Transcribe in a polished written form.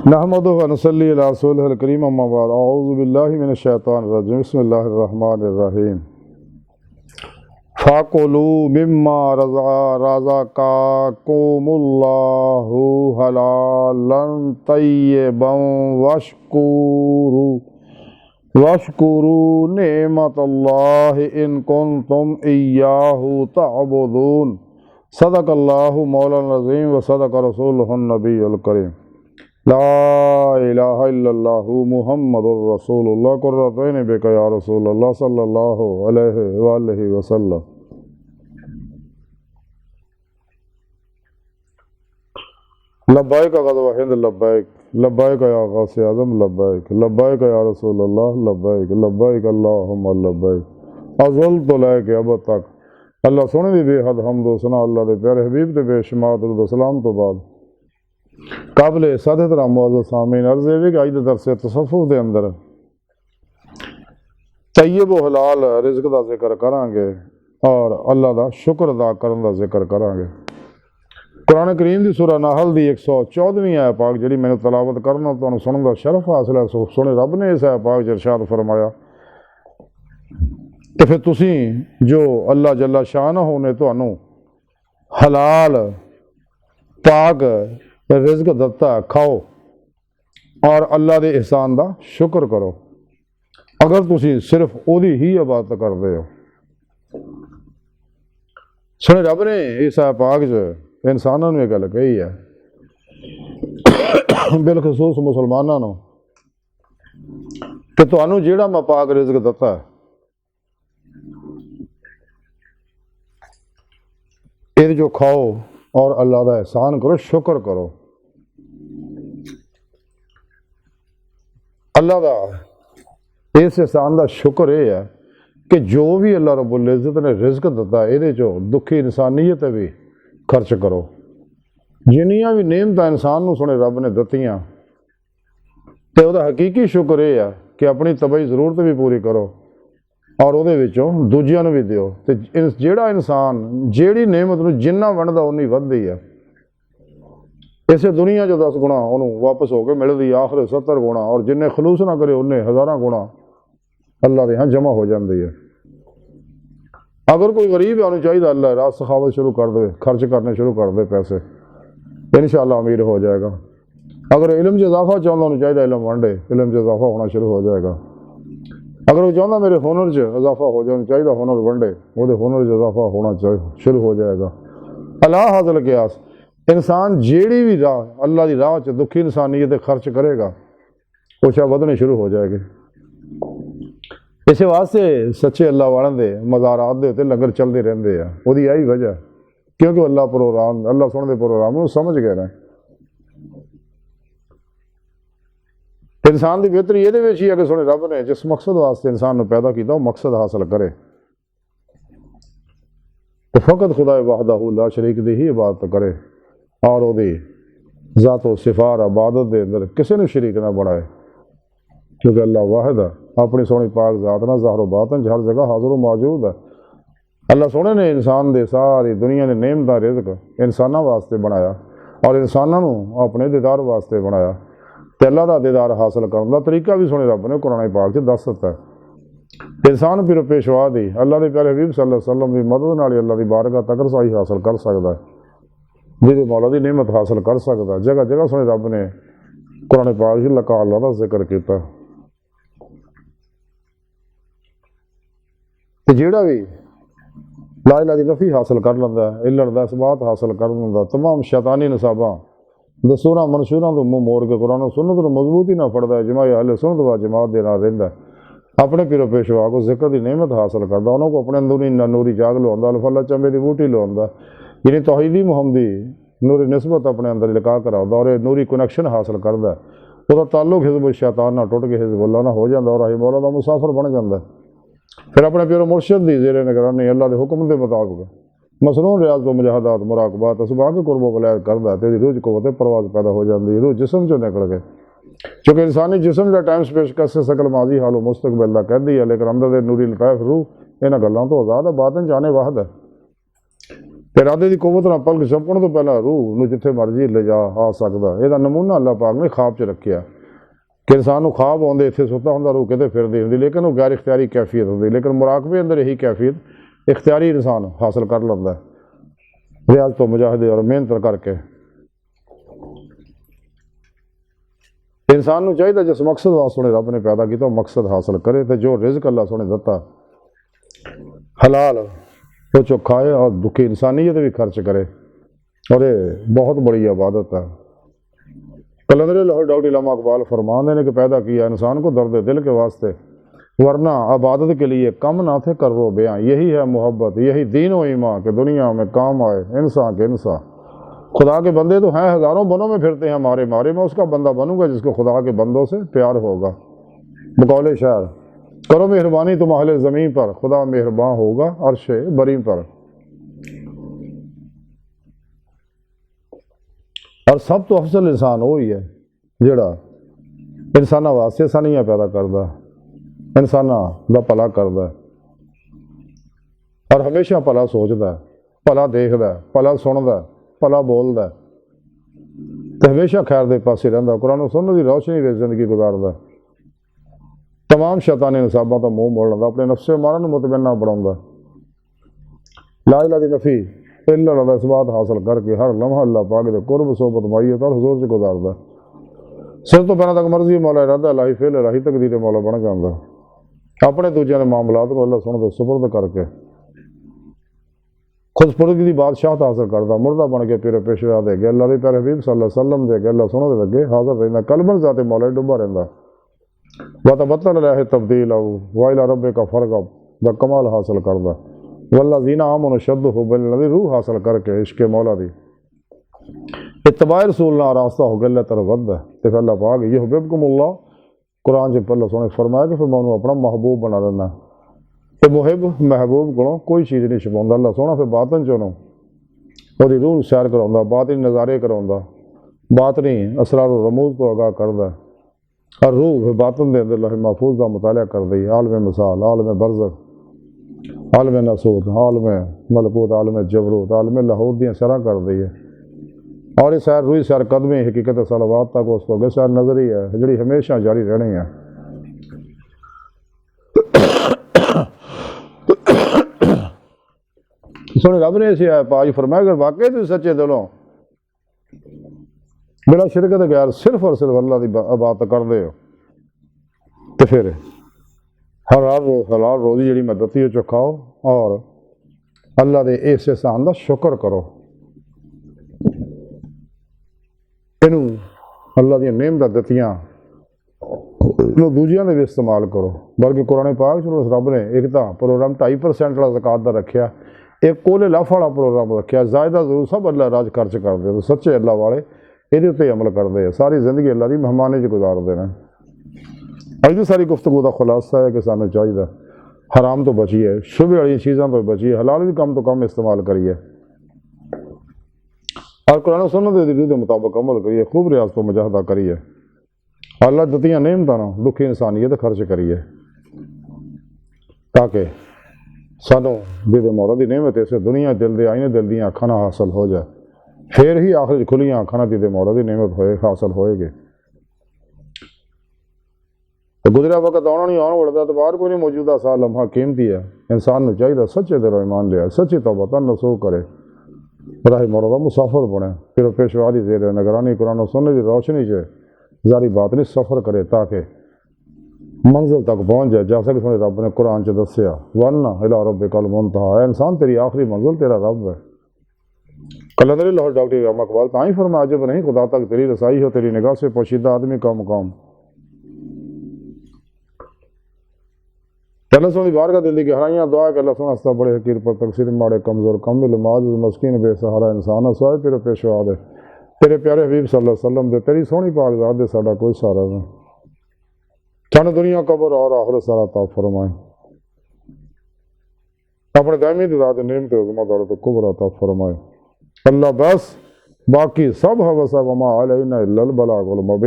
नहमदुहु व नसल्ली अला रसूलिहिल करीम अम्मा बाद अऊज़ु बिल्लाहि मिनश शैतानिर रजीम बिस्मिल्लाहिर रहमानिर रहीम फ़कुलू मिम्मा रज़क़कुमुल्लाहु हलालन तय्यिबन वश्कुरू नेमतल्लाहि इन कुंतुम इय्याहु तअबुदून सदक़ल्लाहु मौलाना अज़ीम व सदक़ रसूलुहुन नबियुल करीम ला इलाहा इल्लल्लाहु मुहम्मदुर रसूलुल्लाह कुर्रतैन बिका या रसूलल्लाह सल्लल्लाहु अलैहि वालैहि वसल्लम। लब्बैक ग़ज़वा हिंद लब्बैक लब्बैक या गौस आज़म लब्बैक लब्बैक या रसूलल्लाह लब्बैक लब्बैक अल्लाहुम्मा लब्बैक अज़लतु लैक अब तक। अल्लाह सोहणे दी बेहद हम्द सना अल्लाह दे प्यारे हबीब ते बेशुमार दुरूद सलाम तो बाद काबिल सादत मौजूद सामीन अर्ज़ है कि अज दरस तसव्वुफ़ के अंदर तय्यब व हलाल रिज़्क का जिक्र करांगे और अल्लाह का शुक्र अदा करने का जिक्र करांगे। कुरान करीम की सूरह नाहल की 114वीं आयत पाक जी मैंने तलावत करना तो सुनने का शरफ हासिल है। सुने रब ने इस आयत पाक च इरशाद फरमाया तो फिर तुसी जो अल्लाह जल्ला शानहू ने तुहानू हलाल पाक रिज़्क दत्ता खाओ और अल्लाह के एहसान का शुक्र करो। अगर तुसी सिर्फ ओदी ही इबादत करते हो। सुने रब ने इस पाक च इंसानों ने गल कही है बिलखसूस मुसलमानों कि तुहानू जिहड़ा मैं पाक रिज़्क दत्ता ये जो खाओ और अल्लाह का एहसान करो, शुक्र करो। अल्लाह का इस एहसान का शुक्र यह है कि जो भी अल्लाह रब्बुल इज़्ज़त ने रिज़्क दिता ये चो दुखी इंसानियत भी खर्च करो। जिन्नियां भी नेमत इंसान नूं सुने रब ने दित्तियां तो वह हकीकी शुक्र यह है कि अपनी तबई जरूरत भी पूरी करो और वो दूजिया भी दिओ। तो जिहड़ा इंसान जिहड़ी नेमत नूं जिन्ना वंडदा उन्नी वधदी है। इसे दुनिया जो 10 गुणा उन्होंने वापस होकर मिलती आखिर 70 गुणा और जिन्हें खलूस ना करे उन्हें हज़ारा गुणा अल्लाह के यहाँ जमा हो जाती है। अगर कोई गरीब है उन्हें चाहिए अल्लाह रात सखावत शुरू कर दे, खर्च करने शुरू कर दे पैसे, इंशाअल्लाह अमीर हो जाएगा। अगर इलम च इजाफा चाहता उन्हें चाहिए इलम वंडे, इलम च इजाफा होना शुरू हो जाएगा। अगर वो चाहता मेरे हुनर च इजाफा हो जाए चाहिए हुनर वंडे, वो हुनर च इजाफा होना शुरू हो जाएगा। अल्लाह हासिल कियास इंसान जेड़ी भी राह अल्लाह की राह च दुखी इंसानियत खर्च करेगा वो शायद वधने शुरू हो जाएगी। इस वास्ते सच्चे अल्लाह वालों के मज़ारात के उत्ते लंगर चलते रहते हैं। वो यही वजह क्योंकि अल्लाह प्रोग्राम अल्लाह सुनते प्रोग्राम को समझ गए ना। इंसान की बेहतरी ये ही है कि सुने रब ने जिस मकसद वास्ते इंसान को पैदा किया वो मकसद हासिल करे तो फ़कत खुदा वहदहू ला शरीक की ही इबादत करे और वो ज़ातो सिफार इबादत के अंदर किसी ने शरीक ना बनाए। क्योंकि अल्लाह वाहिद है, अपनी सोहनी पाक ज़ात ना ज़ाहिर बातन हर जगह हाजिर मौजूद है। अल्लाह सोहने ने इंसान दे सारी दुनिया ने नेमत रिज़्क इंसानों वास्ते बनाया और इंसानों अपने दीदार वास्ते बनाया। तो अल्लाह का दीदार हासिल करने का तरीका भी सोहने रब ने कुरान पाक च दस दिता है। इंसान फिर पेशवा दी अल्लाह के प्यारे हबीब सल्लल्लाहु अलैहि वसल्लम की मदद नाल अल्लाह की बारगाह तक रसाई हासिल कर सकता है, जिहदे मौला की नेमत हासिल कर सकता। जगह जगह सोहने रब ने कुरान पाक च लका अल्लाह का जिक्र किया। तो जिहड़ा भी ला इलाहा दी नफी हासिल कर लैंदा है, इल्लत दा इसबात हासिल कर लैंदा, तमाम शैतानी नसाबां दसूरां मनसूरां तो मुँह मोड़ के कुरान सुन्नत नूं मजबूती ना फड़दा है, जमात अहले सुन्नत व जमात दे नाल रहिंदा है, अपने पीरो पेशवा को जिक्र की नेमत हासिल करता, उन्होंने को अपने अंदरूनी नूरी जाग लवांदा, अल्फल्ला चंबे की बूटी लवांदा, यानी तौहीदी मुहम्मदी नूरी निस्बत अपने अंदर लिका करांदा और नूरी कनैक्शन हासिल करता है। वह ताल्लुक हिज़्ब शैतान ना टुट के हिज़्बुल्लाह ना हो जाता और अही मौला का मुसाफिर बन जाता है। फिर अपने प्यारो मुर्शिद की ज़ेरे निगरानी अल्लाह के हुक्म के मुताबिक मसनून रियाज व मुजाहदात मुराकबात असबाब कुर्ब वलायत करता है तो रूह कुव्वत परवाज़ पैदा हो जाती है, रूह जिसम चो निकल गए। चूँकि इंसानी जिसम का टाइम स्पेस कैसे सकल माजी हालो मुस्तकबिल का कहती है, लेकिन अंदर दे नूरी लताइफ रूह इन्होंने गलों तो आज़ाद है, बातन जाने वाहद है। ਤੇ ਇਰਾਦੇ ਦੀ ਕੁਵਤ ਨਾਲ ਪਲਕ ਝਪਕਣ ਤੋਂ ਪਹਿਲਾਂ ਰੂਹ ਨੂੰ ਜਿੱਥੇ ਮਰਜ਼ੀ ਲਿਜਾ ਆ ਸਕਦਾ। ਇਹਦਾ ਨਮੂਨਾ ਅੱਲਾਹ ਪਾਕ ਨੇ ਖਾਬ 'ਚ ਰੱਖਿਆ ਕਿ ਇਨਸਾਨ ਨੂੰ ਖਾਬ ਆਉਂਦੇ, ਇੱਥੇ ਸੁੱਤਾ ਹੁੰਦਾ, ਰੂਹ ਕਿਤੇ ਫਿਰਦੀ ਹੁੰਦੀ, ਲੇਕਿਨ ਉਹ ਗੈਰ ਇਖਤਿਆਰੀ ਕੈਫੀਅਤ ਹੁੰਦੀ। ਲੇਕਿਨ ਮੁਰਾਕਬੇ ਅੰਦਰ ਇਹੀ ਕੈਫੀਅਤ ਇਖਤਿਆਰੀ ਇਨਸਾਨ ਹਾਸਲ ਕਰ ਲੈਂਦਾ ਰਿਆਜ਼ ਤੋਂ, ਮੁਜਾਹਦੇ ਔਰ ਮਿਹਨਤ ਕਰਕੇ। इंसान को चाहिए जिस मकसद वास्ते रब ने पैदा किया मकसद हासिल करे, तो जो रिज़्क अल्लाह सोने दिता हलाल वो चो खाए और दुखी इंसानियत भी खर्च करे, और ये बहुत बड़ी इबादत है। कलंदर लाहौर डॉक्टर इलामा इकबाल फरमाते हैं कि पैदा किया इंसान को दर्द दिल के वास्ते, वरना इबादत के लिए कम ना थे कर वो बयां। यही है मोहब्बत, यही दीन व ईमान के दुनिया में काम आए इंसान के इंसान। खुदा के बंदे तो हैं, हज़ारों बनों में फिरते हैं मारे मारे, मैं उसका बंदा बनूंगा जिसको खुदा के बंदों से प्यार होगा। बकौले शायर, करो मेहरबानी तुम अहले ज़मीन पर, खुदा मेहरबान होगा अर्शे बरी पर। और सब तो अफजल इंसान वही है जिहड़ा इंसाना वास्ते सानियां पैदा करदा, इंसाना दा भला करदा और हमेशा भला सोचदा, भला देखदा, भला सुनदा, भला बोलदा, तो हमेशा खैर के पासे रहिंदा, कुरान सुन्नत की रोशनी में जिंदगी गुजारदा, तमाम शैतानी नसाबां तो मुँह मोड़ लैंदा, अपने नफ्से मारा नूं मुतमन्ना बनाउंदा, ला इलाहा दी नफी इल्ला दा इसबात हासिल करके हर लम्हा अल्लाह पाक दे कुर्ब सोबत मायत और हुजूर च गुजारदा। सिर तो पैरों तक मर्जी मौला इरादा इलाही फेल इलाही तकदीर मौला बन जांदा। अपने दूजियां दे मामलात नूं अल्लाह सुण दे सुपुर्द करके खुद पुरगी की बादशाह हासिल करता, मुर्दा बन के पीर पेशवा दे गए अल्लाह के प्यारे हबीब सल्लल्लाहु अलैहि वसल्लम दे गए अल्लाह सुनो दे लगे हाजिर रहिंदा, कलबन जाते मौला डुबा रहिंदा, वतबत्तल रहे तब्दील आऊ वाइला रब्बे का फर्क द कमाल हासिल करदा, वल्लज़ीना आमनु शद्दु बिल्लज़ी रूह हासिल करके इश्क मौला दी इत्तबा रसूल ना रास्ता हो गया तरफ वध। ते फिर अल्लाह पाक युहिब्बुकुमुल्लाह कुरान च पल्ला सोने फरमाया कि फिर मैं उन्होंने अपना महबूब बना देना। तो मुहिब महबूब को कोई चीज़ नहीं छुपाता, अल्लाह सोना फिर बातन चो वो रूह सैर कराउंदा, बातनी नज़ारे कराउंदा, बातनी असरार रमूज तो आगाह करदा, और रूह फिर बातन दे अंदर लौह महफूज का मुताला कर दी, आलम मिसाल, आलम बरज़ख, आलम नसूत, आलम मलकूत, आलम जबरूत, आलम लाहौर दी सैर कर दी है। और इस सैर रूही सैर कदमे हकीकत सलावात तक उस तो सैर नजरी है जी हमेशा जारी रहनी है। सुने रब ने इसे पाज फरमाया अगर वाकई तुम सच्चे दिलों बिना शिरकत गैर सिर्फ और सिर्फ अल्लाह की इबादत करते हो, तो फिर हलाल रोजी जी मैं दती चो खाओ और अल्लाह के इस एहसान का शुक्र करो। इनू अल्लाह दी नेमत दतियां दूजियां दे भी इस्तेमाल करो। बल्कि कुरान पाक च रब ने एक तो प्रोग्राम 2.5% वाला ज़कात का रखा, एक कोले लफ वाला प्रोग्राम रखा, जायदा जरूर सब अल्लाह राज खर्च करते, तो सच्चे अल्लाह वाले ये उत्ते अमल करते हैं, सारी जिंदगी अल्लाह की मेहमानी च गुजारते हैं। अज की सारी गुफ्तगू का खुलासा है कि सानू चाहिए हराम तो बचिए, शुभ वाली चीज़ों तो बचिए, हलाल भी कम तो कम इस्तेमाल करिए और कुरान सुन्नत के मुताबिक अमल करिए, खूब रियाज तो मुजाहदा करिए, अल्लाह दतियां नेमतां दुखी इंसानियत खर्च करिए ताकि सानू दीदे मौला की नेमत इस दुनिया दिल के आईने दिल दियां अखां हासिल हो जाए, फिर ही आखिर खुलियां अखां दीदे मौला की नेमत होए हासिल होएगी। तो गुजरा वक्त आना नहीं आने वाला तो बाहर कोई नहीं, मौजूदा सा लम्हा कीमती है, इंसान को चाहिए सच्चे दिलों ईमान लिया, सच्ची तौबा नसूख करे, राह मौला का मुसाफिर बने, फिर पेशवा की जेर निगरानी कुरान सुन्नत की रोशनी से जारी बात नहीं सफ़र करे ताकि मंजिल तक पहुँच जाए। जैसा कि सुने रब ने कुरान च दसिया वन्ना इला रब्बिकल मुंतहा, इंसान तेरी आखिरी मंजिल तेरा रब है। कलंदर लाहौर डॉक्टर इलामा इकबाल तां ही फरमाया जब नहीं खुदा तक तेरी रसाई हो, तेरी निगाह से पोशीदा आदमी का मुकाम। अल्लाह सोनी बार का दिल की गहराइयाँ दुआ के अल्लाह सोना हस्ता बड़े हकीर पर तकसीर माड़े कमज़ोर कमिल माज मस्किन बेसहारा इंसान असवाए तेरे पेशवा दे, तेरे प्यारे हबीब सल्लल्लाहु अलैहि वसल्लम दे, तेरी सोहनी पाक ज़ात दे साडा कोई सहारा नहीं। चन दुनिया कबर और आखिरत सारा ता फरमाए, अपने दायमी ज़ात नेमत हुक्म दौलत कुबरा ता फरमाए। अल्लाह बस बाकी सब हवस वमा अलैना इल्लल बलागुल मुबीन।